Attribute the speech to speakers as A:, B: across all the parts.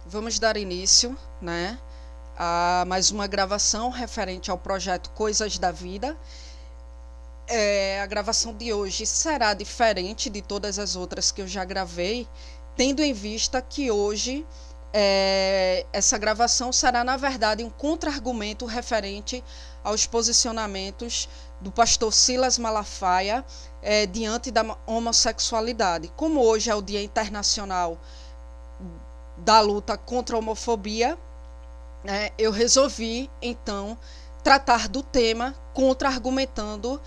A: Vamos dar início, né, a mais uma gravação referente ao projeto Coisas da Vida. A gravação de hoje será diferente de todas as outras que eu já gravei, tendo em vista que hoje essa gravação será, na verdade, um contra-argumento referente aos posicionamentos do pastor Silas Malafaia diante da homossexualidade. Como hoje é o Dia Internacional da Luta contra a Homofobia, eu resolvi, então, tratar do tema contra-argumentando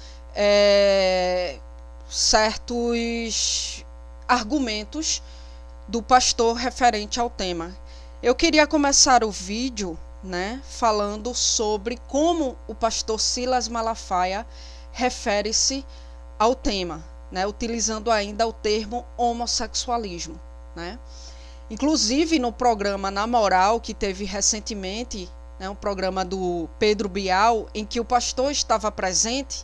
A: certos argumentos do pastor referente ao tema. Eu queria começar o vídeo, falando sobre como o pastor Silas Malafaia refere-se ao tema, utilizando ainda o termo homossexualismo, Inclusive, no programa Na Moral, que teve recentemente, um programa do Pedro Bial, em que o pastor estava presente,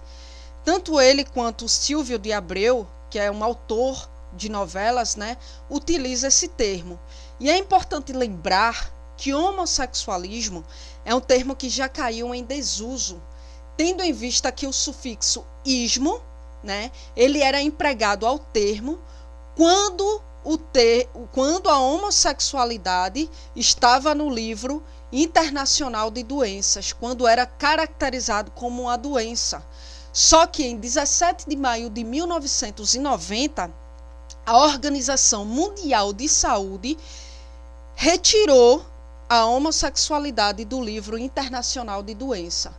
A: tanto ele quanto o Silvio de Abreu, que é um autor de novelas, utiliza esse termo. E é importante lembrar que homossexualismo é um termo que já caiu em desuso, tendo em vista que o sufixo ismo, ele era empregado ao termo quando a homossexualidade estava no livro internacional de doenças, quando era caracterizado como uma doença. Só que em 17 de maio de 1990, a Organização Mundial de Saúde retirou a homossexualidade do livro internacional de doença,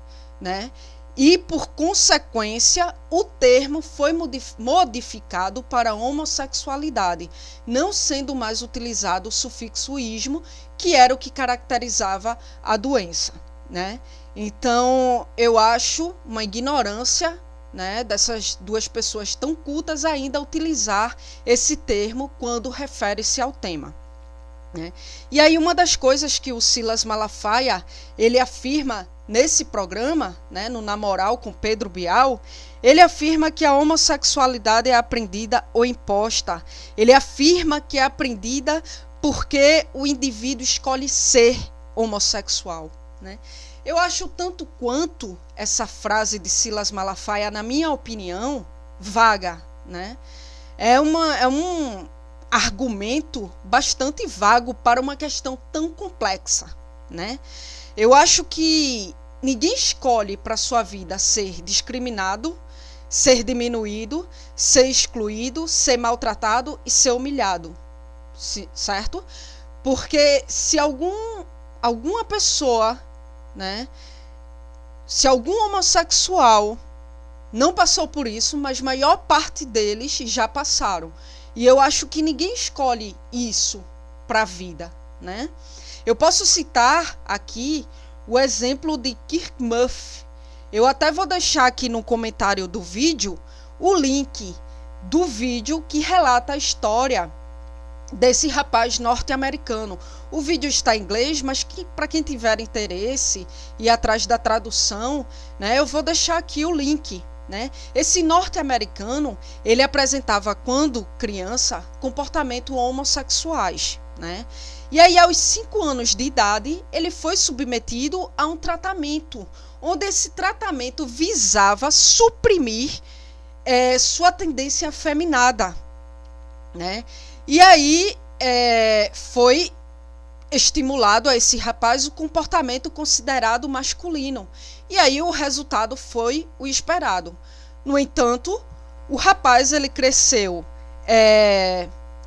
A: E, por consequência, o termo foi modificado para homossexualidade, não sendo mais utilizado o sufixo ismo, que era o que caracterizava a doença, Então, eu acho uma ignorância, dessas duas pessoas tão cultas ainda utilizar esse termo quando refere-se ao tema. E aí, uma das coisas que o Silas Malafaia, ele afirma nesse programa, no Na Moral com Pedro Bial, ele afirma que a homossexualidade é aprendida ou imposta. Ele afirma que é aprendida porque o indivíduo escolhe ser homossexual. Eu acho tanto quanto essa frase de Silas Malafaia, na minha opinião, vaga. É um argumento bastante vago para uma questão tão complexa. Eu acho que ninguém escolhe para sua vida ser discriminado, ser diminuído, ser excluído, ser maltratado e ser humilhado, certo? Porque se alguma pessoa, se algum homossexual não passou por isso, mas a maior parte deles já passaram. E eu acho que ninguém escolhe isso para a vida, Eu posso citar aqui o exemplo de Kirk Murphy. Eu até vou deixar aqui no comentário do vídeo o link do vídeo que relata a história desse rapaz norte-americano. O vídeo está em inglês, mas para quem tiver interesse e atrás da tradução, eu vou deixar aqui o link. Esse norte-americano, ele apresentava, quando criança, comportamentos homossexuais. E aí, aos 5 anos de idade, ele foi submetido a um tratamento, onde esse tratamento visava suprimir sua tendência afeminada. E aí, foi estimulado a esse rapaz o comportamento considerado masculino. E aí, o resultado foi o esperado. No entanto, o rapaz, ele cresceu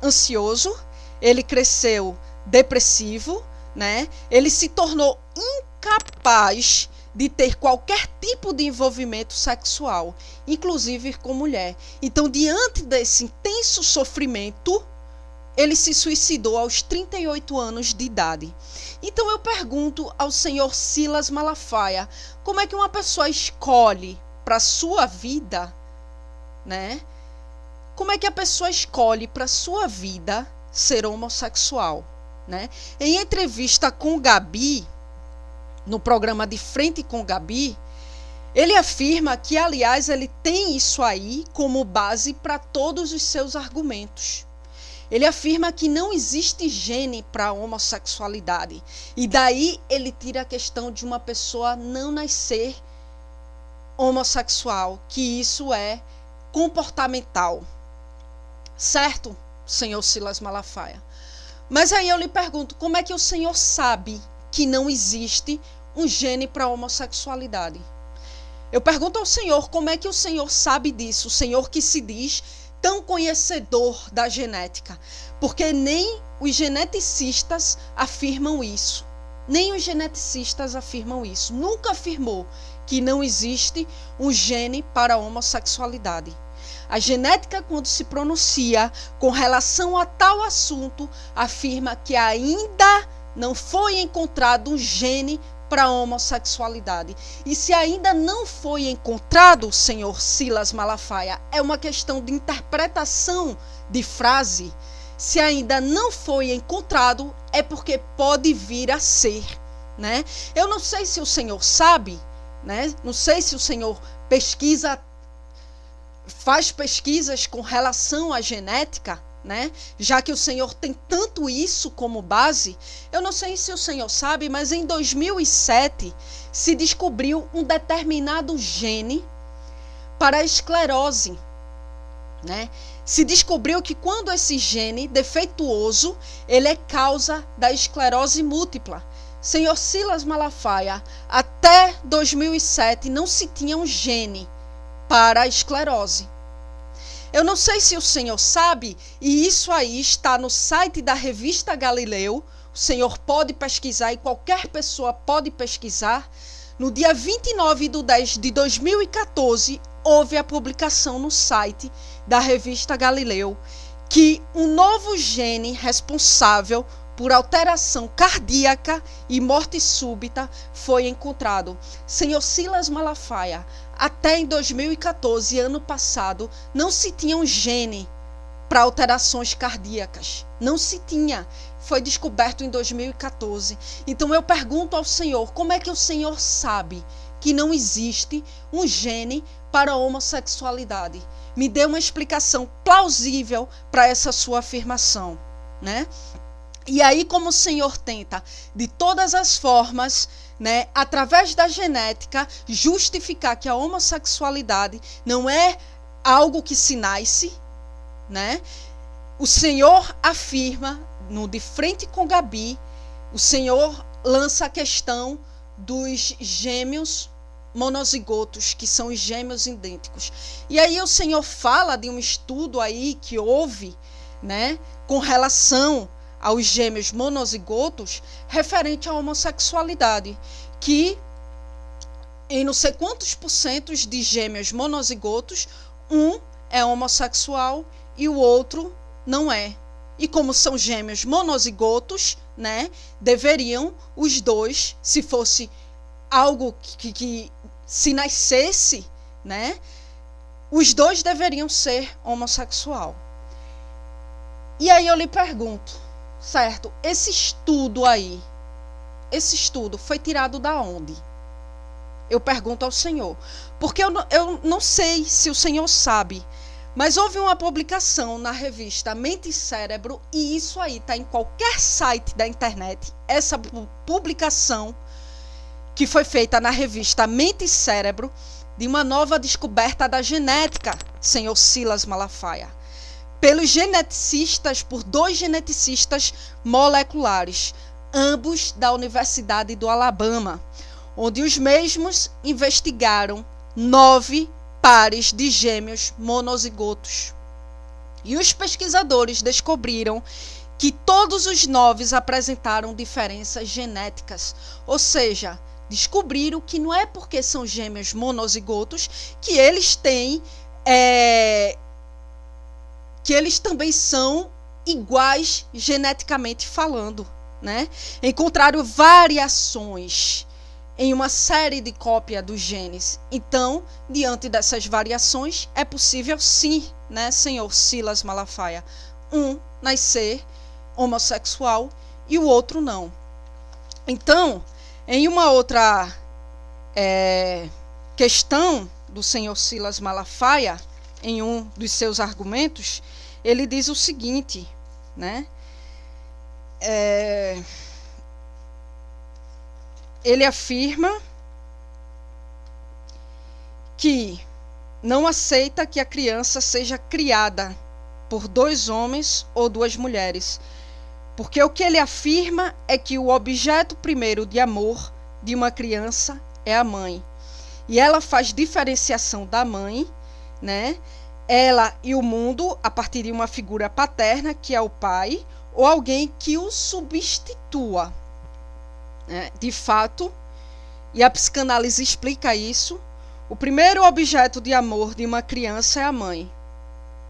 A: ansioso, ele cresceu depressivo, Ele se tornou incapaz de ter qualquer tipo de envolvimento sexual, inclusive com mulher. Então, diante desse intenso sofrimento, ele se suicidou aos 38 anos de idade. Então, eu pergunto ao senhor Silas Malafaia, como é que uma pessoa escolhe para a sua vida, Como é que a pessoa escolhe para a sua vida ser homossexual? Em entrevista com Gabi, no programa De Frente com Gabi, ele afirma que, aliás, ele tem isso aí como base para todos os seus argumentos. Ele afirma que não existe gene para a homossexualidade. E daí ele tira a questão de uma pessoa não nascer homossexual, que isso é comportamental. Certo, senhor Silas Malafaia? Mas aí eu lhe pergunto, como é que o senhor sabe que não existe um gene para a homossexualidade? Eu pergunto ao senhor, como é que o senhor sabe disso? O senhor que se diz tão conhecedor da genética. Porque nem os geneticistas afirmam isso. Nem os geneticistas afirmam isso. Nunca afirmou que não existe um gene para a homossexualidade. A genética, quando se pronuncia com relação a tal assunto, afirma que ainda não foi encontrado um gene para a homossexualidade. E se ainda não foi encontrado, senhor Silas Malafaia, é uma questão de interpretação de frase. Se ainda não foi encontrado, é porque pode vir a ser, né? Eu não sei se o senhor sabe, né? Não sei se o senhor faz pesquisas com relação à genética, né? Já que o senhor tem tanto isso como base, eu não sei se o senhor sabe, mas em 2007 se descobriu um determinado gene para a esclerose, né? Se descobriu que quando esse gene defeituoso, ele é causa da esclerose múltipla. Senhor Silas Malafaia, até 2007 não se tinha um gene para a esclerose. Eu não sei se o senhor sabe, e isso aí está no site da revista Galileu, o senhor pode pesquisar e qualquer pessoa pode pesquisar. No dia 29/10/2014, houve a publicação no site da revista Galileu que um novo gene responsável por alteração cardíaca e morte súbita foi encontrado. Senhor Silas Malafaia, até em 2014, ano passado, não se tinha um gene para alterações cardíacas. Não se tinha. Foi descoberto em 2014. Então eu pergunto ao senhor, como é que o senhor sabe que não existe um gene para a homossexualidade? Me dê uma explicação plausível para essa sua afirmação, né? E aí, como o senhor tenta, de todas as formas, né, através da genética, justificar que a homossexualidade não é algo que se nasce, né? O senhor afirma, no De Frente com Gabi, o senhor lança a questão dos gêmeos monozigotos, que são os gêmeos idênticos. E aí o senhor fala de um estudo aí que houve, né, com relação aos gêmeos monozigotos, referente à homossexualidade, que em não sei quantos porcentos de gêmeos monozigotos, um é homossexual e o outro não é. E como são gêmeos monozigotos, né, deveriam os dois, se fosse algo que se nascesse, né, os dois deveriam ser homossexual. E aí eu lhe pergunto, certo, esse estudo foi tirado da onde? Eu pergunto ao senhor, porque eu não sei se o senhor sabe, mas houve uma publicação na revista Mente e Cérebro, e isso aí está em qualquer site da internet, essa publicação que foi feita na revista Mente e Cérebro, de uma nova descoberta da genética, senhor Silas Malafaia, pelos geneticistas, por 2 geneticistas moleculares, ambos da Universidade do Alabama, onde os mesmos investigaram 9 pares de gêmeos monozigotos. E os pesquisadores descobriram que todos os 9 apresentaram diferenças genéticas, ou seja, descobriram que não é porque são gêmeos monozigotos que eles têm que eles também são iguais geneticamente falando, né? Encontraram variações em uma série de cópia dos genes. Então, diante dessas variações, é possível sim, né, senhor Silas Malafaia, um nascer homossexual e o outro não. Então, em uma outra questão do senhor Silas Malafaia, em um dos seus argumentos, ele diz o seguinte, né? Ele afirma que não aceita que a criança seja criada por 2 homens ou 2 mulheres, porque o que ele afirma é que o objeto primeiro de amor de uma criança é a mãe. E ela faz diferenciação da mãe, né? Ela e o mundo a partir de uma figura paterna, que é o pai, ou alguém que o substitua, né? De fato, e a psicanálise explica isso, o primeiro objeto de amor de uma criança é a mãe.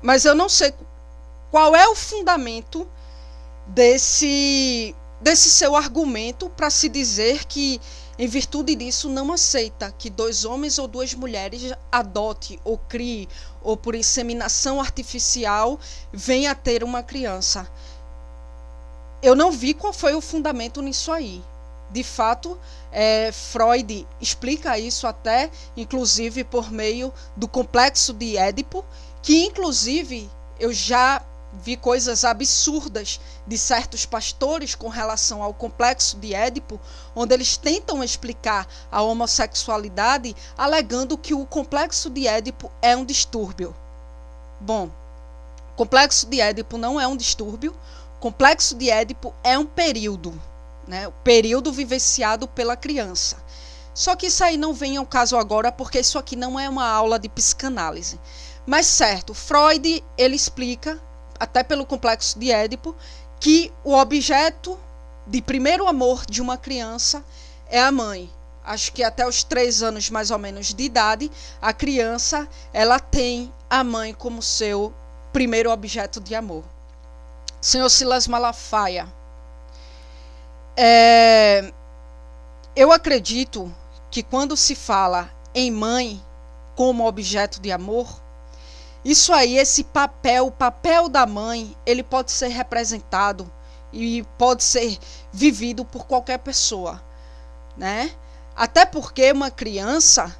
A: Mas eu não sei qual é o fundamento desse seu argumento para se dizer que, em virtude disso, não aceita que 2 homens ou 2 mulheres adote ou crie, ou por inseminação artificial, venha a ter uma criança. Eu não vi qual foi o fundamento nisso aí. De fato, Freud explica isso até, inclusive, por meio do complexo de Édipo, que, inclusive, eu já vi coisas absurdas de certos pastores com relação ao complexo de Édipo, onde eles tentam explicar a homossexualidade alegando que o complexo de Édipo é um distúrbio. Bom, o complexo de Édipo não é um distúrbio, o complexo de Édipo é um período, né? O período vivenciado pela criança. Só que isso aí não vem ao caso agora, porque isso aqui não é uma aula de psicanálise. Mas certo, Freud, ele explica, até pelo complexo de Édipo, que o objeto de primeiro amor de uma criança é a mãe. Acho que até os 3 anos mais ou menos de idade, a criança ela tem a mãe como seu primeiro objeto de amor. Senhor Silas Malafaia, eu acredito que quando se fala em mãe como objeto de amor, isso aí, esse papel, o papel da mãe, ele pode ser representado e pode ser vivido por qualquer pessoa, né? Até porque uma criança,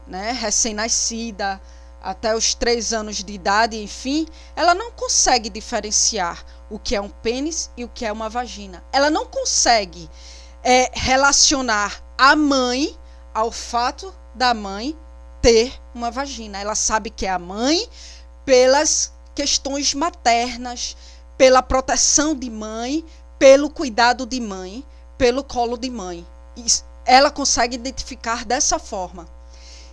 A: né, recém-nascida, até os 3 anos de idade, enfim, ela não consegue diferenciar o que é um pênis e o que é uma vagina. Ela não consegue relacionar a mãe ao fato da mãe ter uma vagina. Ela sabe que é a mãe pelas questões maternas, pela proteção de mãe, pelo cuidado de mãe, pelo colo de mãe. Ela consegue identificar dessa forma.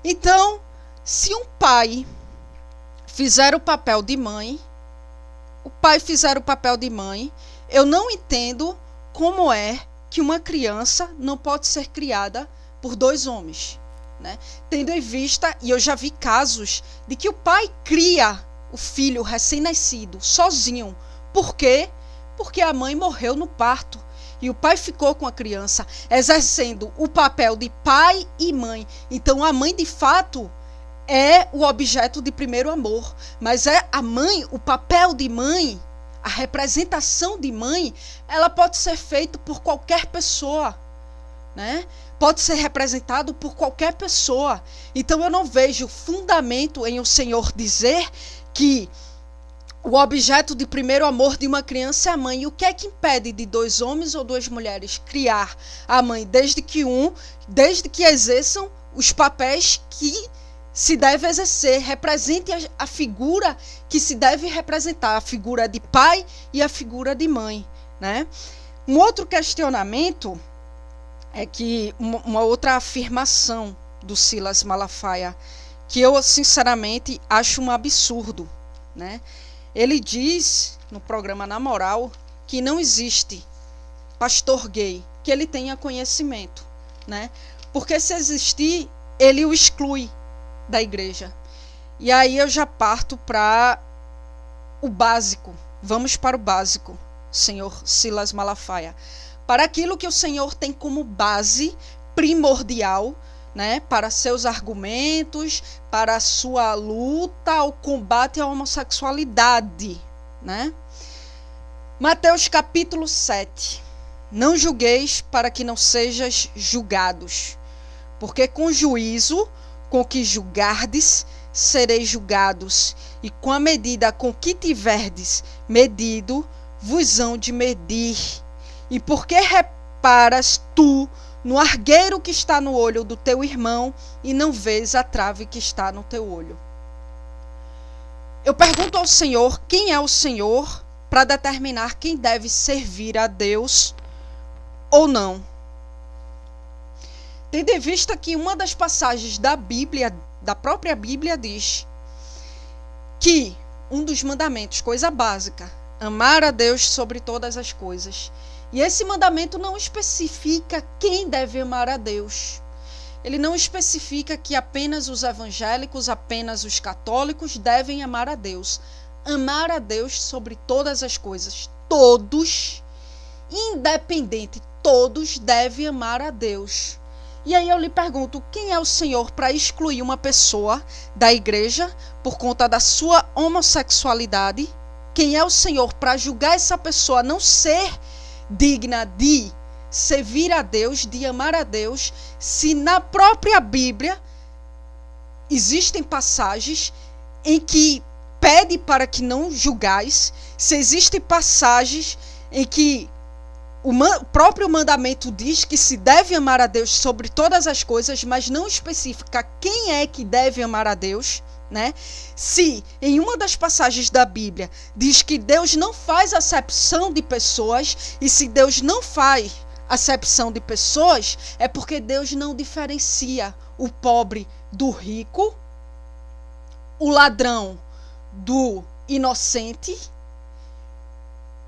A: Então, se um pai fizer o papel de mãe, eu não entendo como é que uma criança não pode ser criada por 2 homens, né? Tendo em vista, e eu já vi casos de que o pai cria o filho recém-nascido sozinho. Por quê? Porque a mãe morreu no parto e o pai ficou com a criança, exercendo o papel de pai e mãe. Então a mãe, de fato, é o objeto de primeiro amor, mas é a mãe, o papel de mãe, a representação de mãe, ela pode ser feita por qualquer pessoa, né? Pode ser representado por qualquer pessoa. Então eu não vejo fundamento em o Senhor dizer que o objeto de primeiro amor de uma criança é a mãe. E o que é que impede de 2 homens ou 2 mulheres criar a mãe, desde que exerçam os papéis que se deve exercer, represente a figura que se deve representar, a figura de pai e a figura de mãe, né? Um outro questionamento é que uma outra afirmação do Silas Malafaia, que eu sinceramente acho um absurdo, né? Ele diz no programa Na Moral que não existe pastor gay que ele tenha conhecimento, né? Porque se existir, ele o exclui da igreja. E aí eu já parto para o básico. Vamos para o básico, senhor Silas Malafaia. Para aquilo que o Senhor tem como base primordial, né, para seus argumentos, para a sua luta ao combate à homossexualidade, né? Mateus capítulo 7. Não julgueis para que não sejais julgados, porque com juízo com que julgardes, sereis julgados, e com a medida com que tiverdes medido, vos hão de medir? E por que reparas tu no argueiro que está no olho do teu irmão e não vês a trave que está no teu olho? Eu pergunto ao Senhor quem é o Senhor para determinar quem deve servir a Deus ou não. Tendo em vista que uma das passagens da Bíblia, da própria Bíblia, diz que um dos mandamentos, coisa básica, amar a Deus sobre todas as coisas. E esse mandamento não especifica quem deve amar a Deus. Ele não especifica que apenas os evangélicos, apenas os católicos devem amar a Deus. Amar a Deus sobre todas as coisas. Todos, independente, todos devem amar a Deus. E aí eu lhe pergunto, quem é o Senhor para excluir uma pessoa da igreja por conta da sua homossexualidade? Quem é o Senhor para julgar essa pessoa não ser digna de servir a Deus, de amar a Deus, se na própria Bíblia existem passagens em que pede para que não julgais, se existem passagens em que o próprio mandamento diz que se deve amar a Deus sobre todas as coisas, mas não especifica quem é que deve amar a Deus, né? Se em uma das passagens da Bíblia diz que Deus não faz acepção de pessoas, e se Deus não faz acepção de pessoas, é porque Deus não diferencia o pobre do rico, o ladrão do inocente,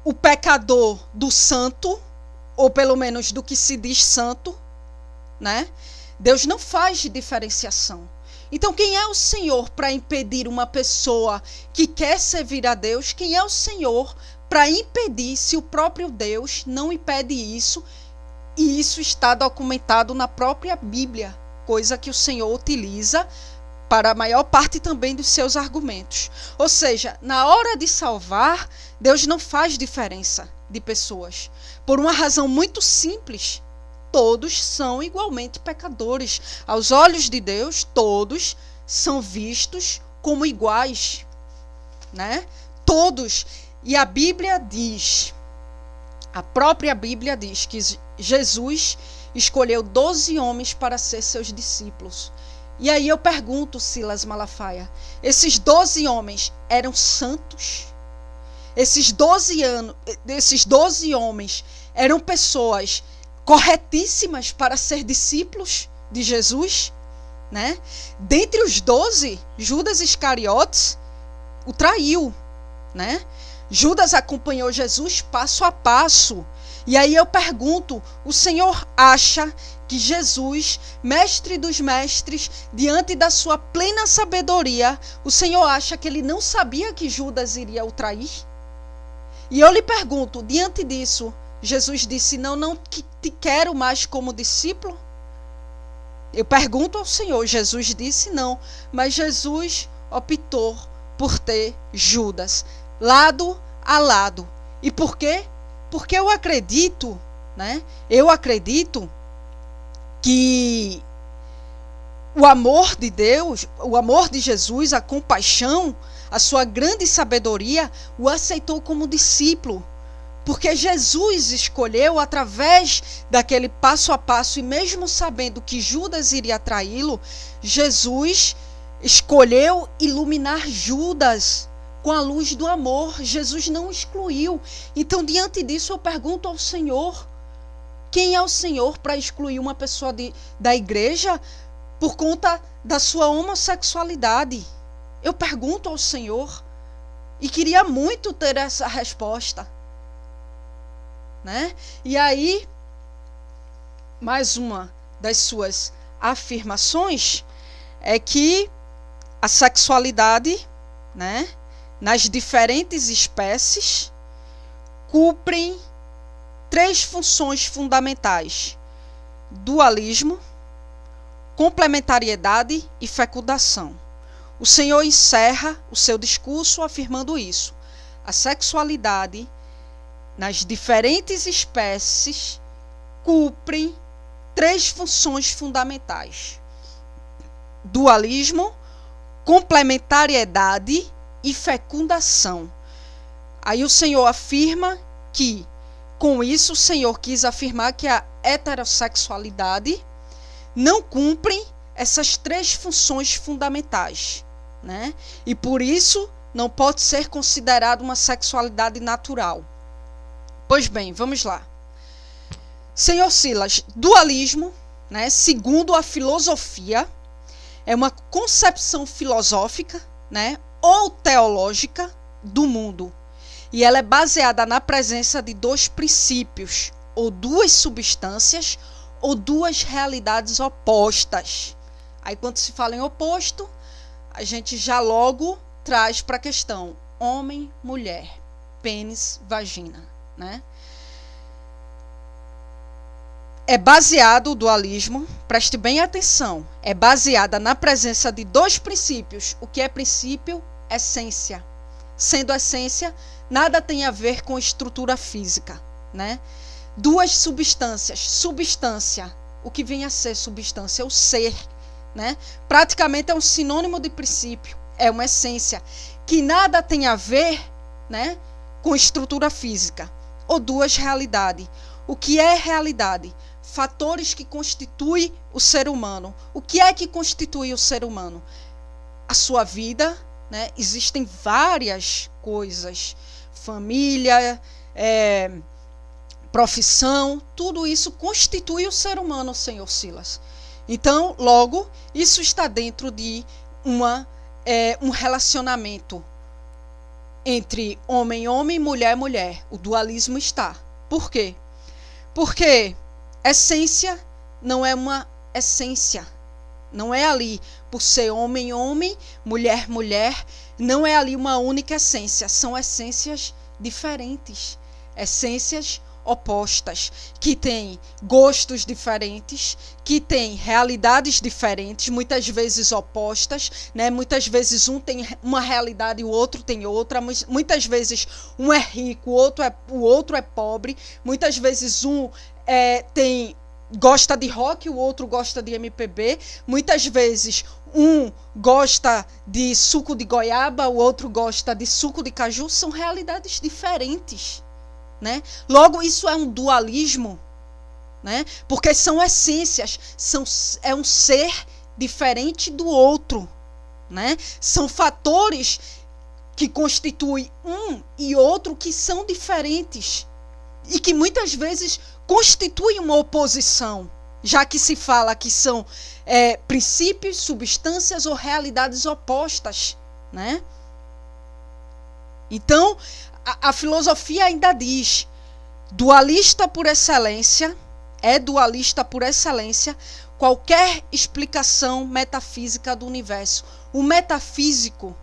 A: o pecador do santo, ou pelo menos do que se diz santo, né? Deus não faz diferenciação. Então, quem é o Senhor para impedir uma pessoa que quer servir a Deus? Quem é o Senhor para impedir, se o próprio Deus não impede isso? E isso está documentado na própria Bíblia, coisa que o Senhor utiliza para a maior parte também dos seus argumentos. Ou seja, na hora de salvar, Deus não faz diferença de pessoas. Por uma razão muito simples. Todos são igualmente pecadores. Aos olhos de Deus, todos são vistos como iguais, né? Todos. E a Bíblia diz, a própria Bíblia diz que Jesus escolheu 12 homens para ser seus discípulos. E aí eu pergunto, Silas Malafaia, esses 12 homens eram santos? Esses 12 homens eram pessoas corretíssimas para ser discípulos de Jesus, né? Dentre os 12, Judas Iscariotes o traiu, né? Judas acompanhou Jesus passo a passo. E aí eu pergunto, o Senhor acha que Jesus, mestre dos mestres, diante da sua plena sabedoria, o Senhor acha que ele não sabia que Judas iria o trair? E eu lhe pergunto, diante disso, Jesus disse, não te quero mais como discípulo? Eu pergunto ao Senhor, Jesus disse não, mas Jesus optou por ter Judas, lado a lado. E por quê? Porque eu acredito, né? Eu acredito que o amor de Deus, o amor de Jesus, a compaixão, a sua grande sabedoria, o aceitou como discípulo. Porque Jesus escolheu, através daquele passo a passo, e mesmo sabendo que Judas iria traí-lo, Jesus escolheu iluminar Judas com a luz do amor. Jesus não excluiu. Então, diante disso, eu pergunto ao Senhor, quem é o Senhor para excluir uma pessoa da igreja por conta da sua homossexualidade? Eu pergunto ao Senhor e queria muito ter essa resposta, né? E aí, mais uma das suas afirmações é que a sexualidade, né, nas diferentes espécies, cumprem 3 funções fundamentais: dualismo, complementariedade e fecundação. O Senhor encerra o seu discurso afirmando isso. A sexualidade nas diferentes espécies cumprem 3 funções fundamentais: dualismo, complementariedade e fecundação. Aí o Senhor afirma que, com isso, o Senhor quis afirmar que a heterossexualidade não cumpre essas 3 funções fundamentais, né? E por isso não pode ser considerada uma sexualidade natural. Pois bem, vamos lá. Senhor Silas, dualismo, né, segundo a filosofia, é uma concepção filosófica, né, ou teológica do mundo. E ela é baseada na presença de 2 princípios, ou 2 substâncias, ou 2 realidades opostas. Aí quando se fala em oposto, a gente já logo traz para a questão homem, mulher, pênis, vagina, né? É baseado, o dualismo, preste bem atenção, é baseada na presença de 2 princípios. O que é princípio? Essência. Sendo essência, nada tem a ver com estrutura física, né? 2 substâncias. Substância, o que vem a ser substância? O ser, né? Praticamente é um sinônimo de princípio, é uma essência, que nada tem a ver, né, com estrutura física. Ou 2 realidades. O que é realidade? Fatores que constituem o ser humano. O que é que constitui o ser humano? A sua vida, né? Existem várias coisas. Família, profissão, tudo isso constitui o ser humano, Senhor Silas. Então, logo, isso está dentro de um relacionamento entre homem, mulher, mulher. O dualismo está. Por quê? Porque essência não é uma essência. Não é ali, por ser homem, mulher, mulher, não é ali uma única essência. São essências diferentes. Essências opostas, que têm gostos diferentes, que têm realidades diferentes, muitas vezes opostas, né? Muitas vezes um tem uma realidade e o outro tem outra, muitas vezes um é rico, o outro é pobre, muitas vezes um gosta de rock, o outro gosta de MPB, muitas vezes um gosta de suco de goiaba, o outro gosta de suco de caju. São realidades diferentes, né? Logo, isso é um dualismo, né? Porque são essências, é um ser diferente do outro, né? São fatores que constituem um e outro que são diferentes e que muitas vezes constituem uma oposição, já que se fala que são princípios, substâncias ou realidades opostas, né? Então, a filosofia ainda diz, dualista por excelência, qualquer explicação metafísica do universo. O metafísico,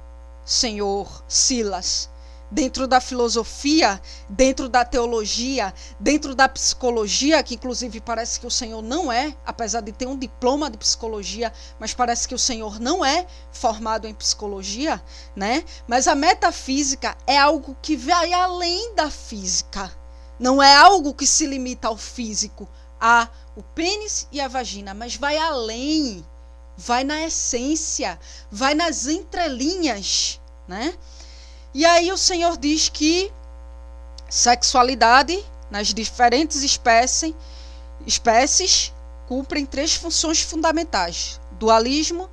A: Senhor Silas, dentro da filosofia, dentro da teologia, dentro da psicologia, que inclusive parece que o Senhor não é, apesar de ter um diploma de psicologia, mas parece que o Senhor não é formado em psicologia, né? Mas a metafísica é algo que vai além da física. Não é algo que se limita ao físico, o pênis e a vagina, mas vai além, vai na essência, vai nas entrelinhas, né? E aí o Senhor diz que sexualidade nas diferentes espécies cumprem 3 funções fundamentais. Dualismo,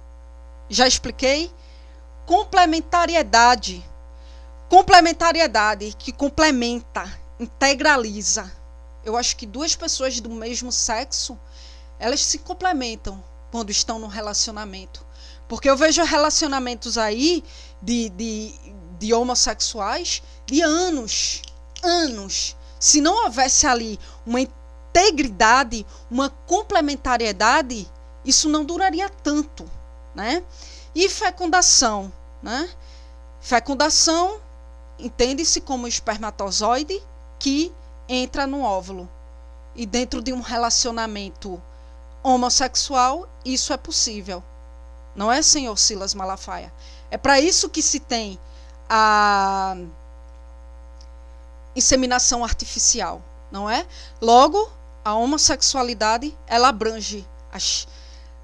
A: já expliquei. Complementariedade que complementa, integraliza. Eu acho que 2 pessoas do mesmo sexo, elas se complementam quando estão no relacionamento. Porque eu vejo relacionamentos aí de homossexuais de anos. Se não houvesse ali uma integridade, uma complementariedade, isso não duraria tanto, né? E fecundação, né? Fecundação entende-se como espermatozoide que entra no óvulo. E dentro de um relacionamento homossexual, isso é possível. Não é, Senhor Silas Malafaia? É para isso que se tem a inseminação artificial, não é? Logo, a homossexualidade, ela abrange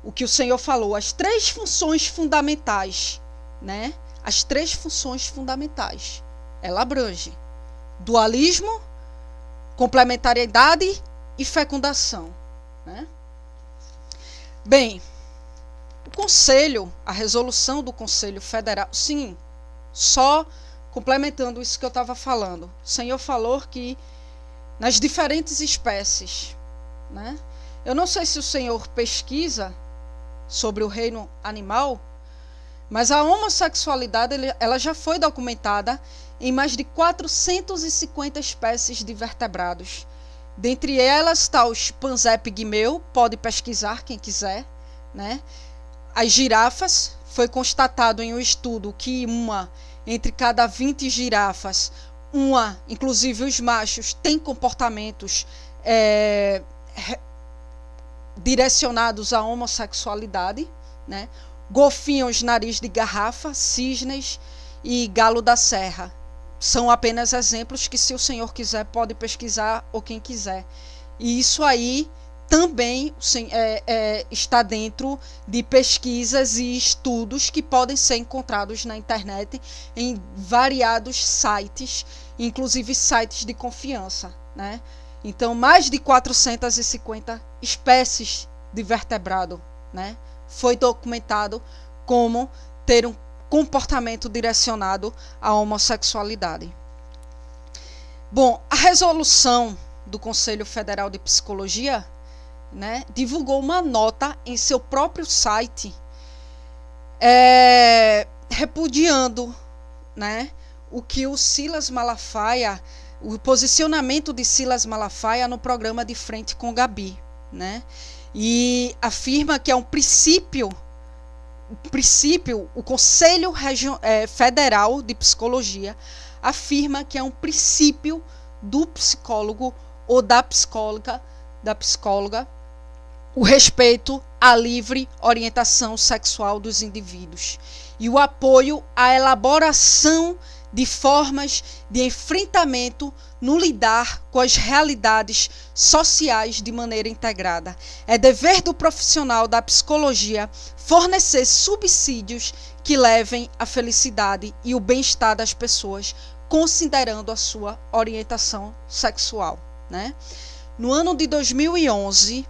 A: o que o Senhor falou, as 3 funções fundamentais, né? As 3 funções fundamentais, ela abrange, dualismo, complementariedade e fecundação, né? Bem, o Conselho, a resolução do Conselho Federal, sim, só complementando isso que eu estava falando, o Senhor falou que nas diferentes espécies, né? Eu não sei se o Senhor pesquisa sobre o reino animal, mas a homossexualidade ela já foi documentada em mais de 450 espécies de vertebrados. Dentre elas está o chimpanzé pigmeu, pode pesquisar quem quiser, né? As girafas, foi constatado em um estudo que entre cada 20 girafas, inclusive os machos, tem comportamentos direcionados à homossexualidade, né? Golfinhos, nariz de garrafa, cisnes e galo da serra. São apenas exemplos que, se o Senhor quiser, pode pesquisar, ou quem quiser. E isso aí também está dentro de pesquisas e estudos que podem ser encontrados na internet em variados sites, inclusive sites de confiança, né? Então, mais de 450 espécies de vertebrado, né, foi documentado como ter um comportamento direcionado à homossexualidade. Bom, a resolução do Conselho Federal de Psicologia, né, divulgou uma nota em seu próprio site, repudiando, né, o que o Silas Malafaia, o posicionamento de Silas Malafaia no programa De Frente com Gabi, né, e afirma que é um princípio, o Conselho Federal de Psicologia afirma que é um princípio do psicólogo ou da psicóloga, o respeito à livre orientação sexual dos indivíduos e o apoio à elaboração de formas de enfrentamento no lidar com as realidades sociais de maneira integrada. É dever do profissional da psicologia fornecer subsídios que levem à felicidade e o bem-estar das pessoas, considerando a sua orientação sexual, né? No ano de 2011,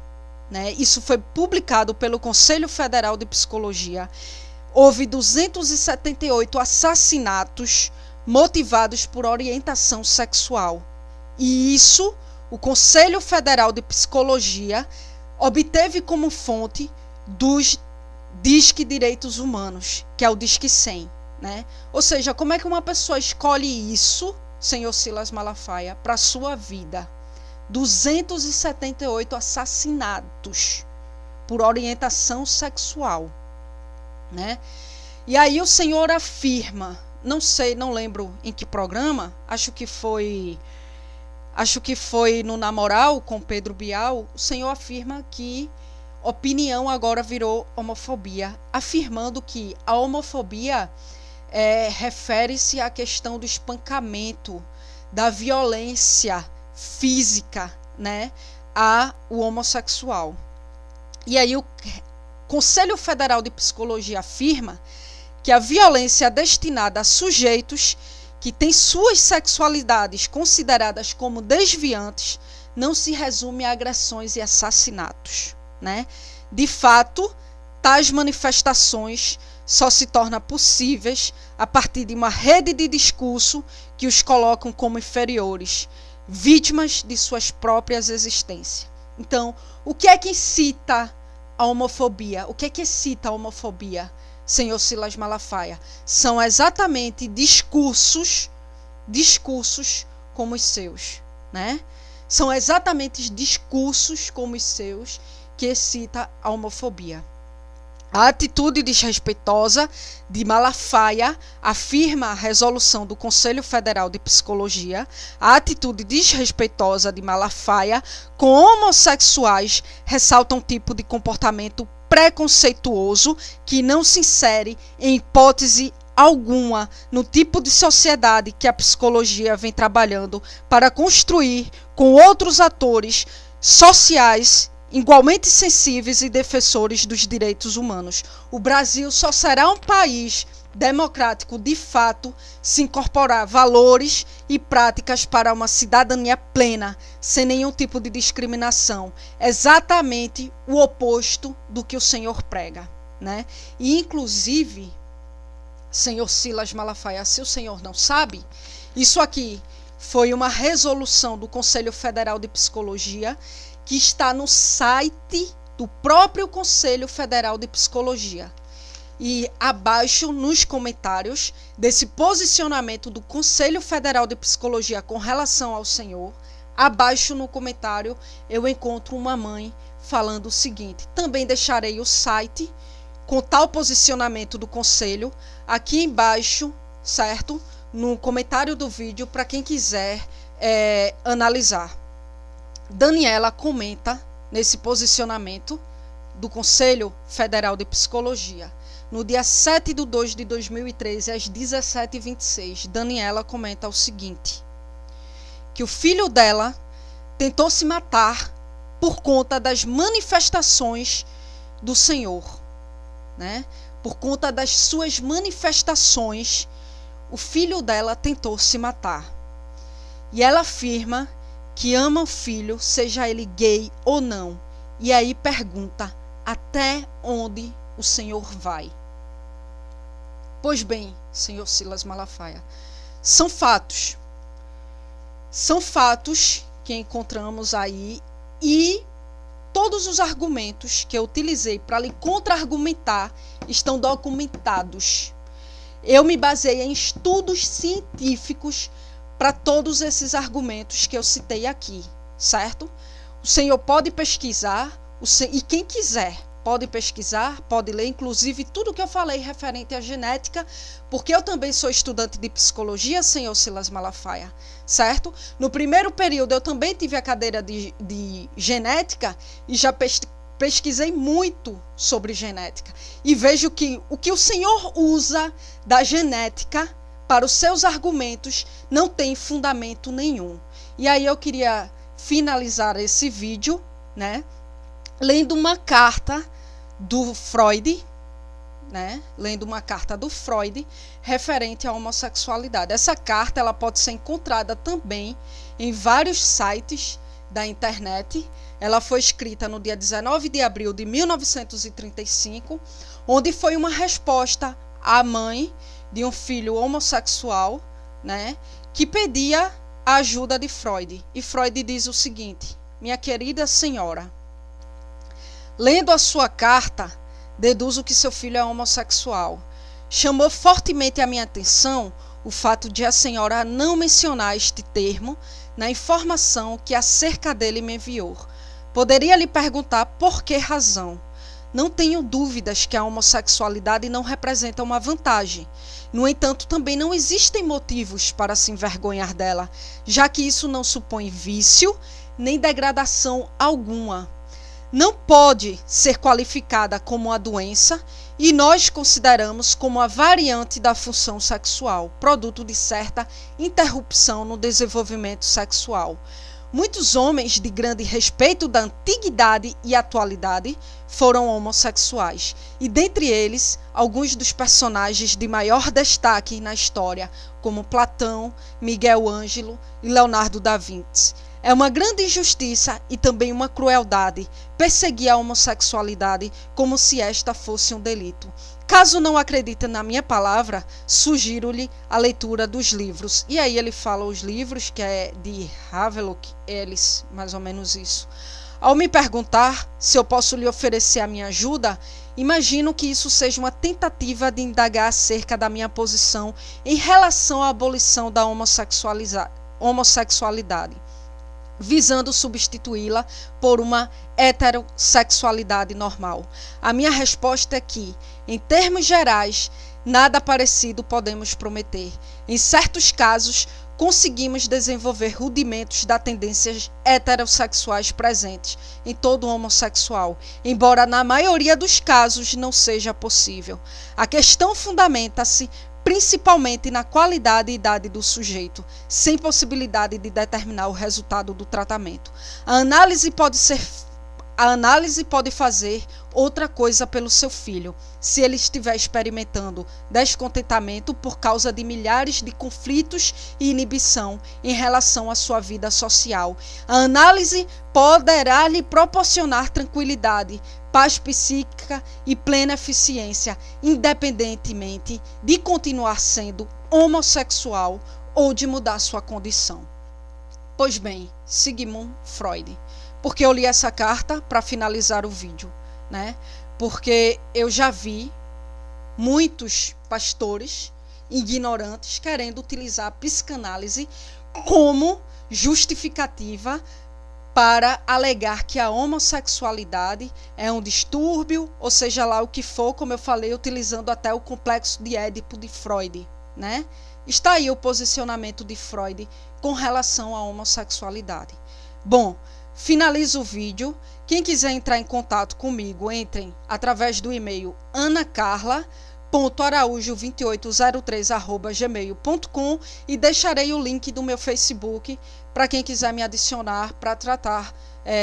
A: né, isso foi publicado pelo Conselho Federal de Psicologia, houve 278 assassinatos motivados por orientação sexual. E isso, o Conselho Federal de Psicologia obteve como fonte dos Disque Direitos Humanos, que é o Disque 100, né? Ou seja, como é que uma pessoa escolhe isso, senhor Silas Malafaia, para a sua vida? 278 assassinatos por orientação sexual, né? E aí o senhor afirma, não sei, não lembro em que programa, acho que foi no Na Moral com Pedro Bial, o senhor afirma que opinião agora virou homofobia, afirmando que a homofobia refere-se à questão do espancamento, da violência física, né, ao homossexual. E aí o Conselho Federal de Psicologia afirma que a violência destinada a sujeitos que têm suas sexualidades consideradas como desviantes não se resume a agressões e assassinatos, né? De fato, tais manifestações só se tornam possíveis a partir de uma rede de discurso que os colocam como inferiores, vítimas de suas próprias existências. Então, o que é que incita a homofobia? O que é que excita a homofobia, senhor Silas Malafaia? São exatamente discursos como os seus, né? São exatamente discursos como os seus que excita a homofobia. A atitude desrespeitosa de Malafaia, afirma a resolução do Conselho Federal de Psicologia, a atitude desrespeitosa de Malafaia com homossexuais ressalta um tipo de comportamento preconceituoso que não se insere em hipótese alguma no tipo de sociedade que a psicologia vem trabalhando para construir com outros atores sociais igualmente sensíveis e defensores dos direitos humanos. O Brasil só será um país democrático de fato se incorporar valores e práticas para uma cidadania plena, sem nenhum tipo de discriminação. Exatamente o oposto do que o Senhor prega, né? E inclusive, senhor Silas Malafaia, se o senhor não sabe, isso aqui foi uma resolução do Conselho Federal de Psicologia que está no site do próprio Conselho Federal de Psicologia. E abaixo, nos comentários desse posicionamento do Conselho Federal de Psicologia com relação ao Senhor, abaixo no comentário eu encontro uma mãe falando o seguinte: também deixarei o site com tal posicionamento do Conselho aqui embaixo, certo? No comentário do vídeo para quem quiser analisar. Daniela comenta nesse posicionamento do Conselho Federal de Psicologia. No dia 7/2/2013, às 17h26, Daniela comenta o seguinte: que o filho dela tentou se matar por conta das manifestações do Senhor, né? Por conta das suas manifestações, o filho dela tentou se matar. E ela afirma que ama o filho, seja ele gay ou não. E aí pergunta: até onde o Senhor vai? Pois bem, senhor Silas Malafaia, são fatos. São fatos que encontramos aí, e todos os argumentos que eu utilizei para lhe contra-argumentar estão documentados. Eu me baseei em estudos científicos para todos esses argumentos que eu citei aqui, certo? O senhor pode pesquisar, e quem quiser pode pesquisar, pode ler, inclusive tudo que eu falei referente à genética, porque eu também sou estudante de psicologia, senhor Silas Malafaia, certo? No primeiro período eu também tive a cadeira de genética e já pesquisei muito sobre genética. E vejo que o que o senhor usa da genética para os seus argumentos não tem fundamento nenhum. E aí eu queria finalizar esse vídeo, né, lendo uma carta do Freud, né? Lendo uma carta do Freud referente à homossexualidade. Essa carta ela pode ser encontrada também em vários sites da internet. Ela foi escrita no dia 19 de abril de 1935, onde foi uma resposta à mãe de um filho homossexual, né, que pedia a ajuda de Freud. E Freud diz o seguinte: minha querida senhora, lendo a sua carta, deduzo que seu filho é homossexual. Chamou fortemente a minha atenção o fato de a senhora não mencionar este termo na informação que acerca dele me enviou. Poderia lhe perguntar por que razão. Não tenho dúvidas que a homossexualidade não representa uma vantagem. No entanto, também não existem motivos para se envergonhar dela, já que isso não supõe vício nem degradação alguma. Não pode ser qualificada como uma doença e nós consideramos como a variante da função sexual, produto de certa interrupção no desenvolvimento sexual. Muitos homens de grande respeito da antiguidade e atualidade foram homossexuais, e dentre eles, alguns dos personagens de maior destaque na história, como Platão, Miguel Ângelo e Leonardo da Vinci. É uma grande injustiça e também uma crueldade perseguir a homossexualidade como se esta fosse um delito. Caso não acredite na minha palavra, sugiro-lhe a leitura dos livros. E aí ele fala os livros, que é de Havelock Ellis, mais ou menos isso. Ao me perguntar se eu posso lhe oferecer a minha ajuda, imagino que isso seja uma tentativa de indagar acerca da minha posição em relação à abolição da homossexualidade, visando substituí-la por uma heterossexualidade normal. A minha resposta é que, em termos gerais, nada parecido podemos prometer. Em certos casos, conseguimos desenvolver rudimentos da tendências heterossexuais presentes em todo homossexual, embora na maioria dos casos não seja possível. A questão fundamenta-se principalmente na qualidade e idade do sujeito, sem possibilidade de determinar o resultado do tratamento. A análise pode fazer outra coisa pelo seu filho, se ele estiver experimentando descontentamento por causa de milhares de conflitos e inibição em relação à sua vida social. A análise poderá lhe proporcionar tranquilidade, paz psíquica e plena eficiência, independentemente de continuar sendo homossexual ou de mudar sua condição. Pois bem, Sigmund Freud. Porque eu li essa carta para finalizar o vídeo, né? Porque eu já vi muitos pastores ignorantes querendo utilizar a psicanálise como justificativa para alegar que a homossexualidade é um distúrbio, ou seja lá o que for, como eu falei, utilizando até o complexo de Édipo de Freud, né? Está aí o posicionamento de Freud com relação à homossexualidade. Bom, finalizo o vídeo. Quem quiser entrar em contato comigo, entrem através do e-mail anacarla.araújo2803@gmail.com e deixarei o link do meu Facebook para quem quiser me adicionar para tratar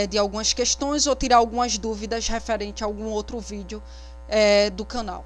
A: de algumas questões ou tirar algumas dúvidas referente a algum outro vídeo do canal.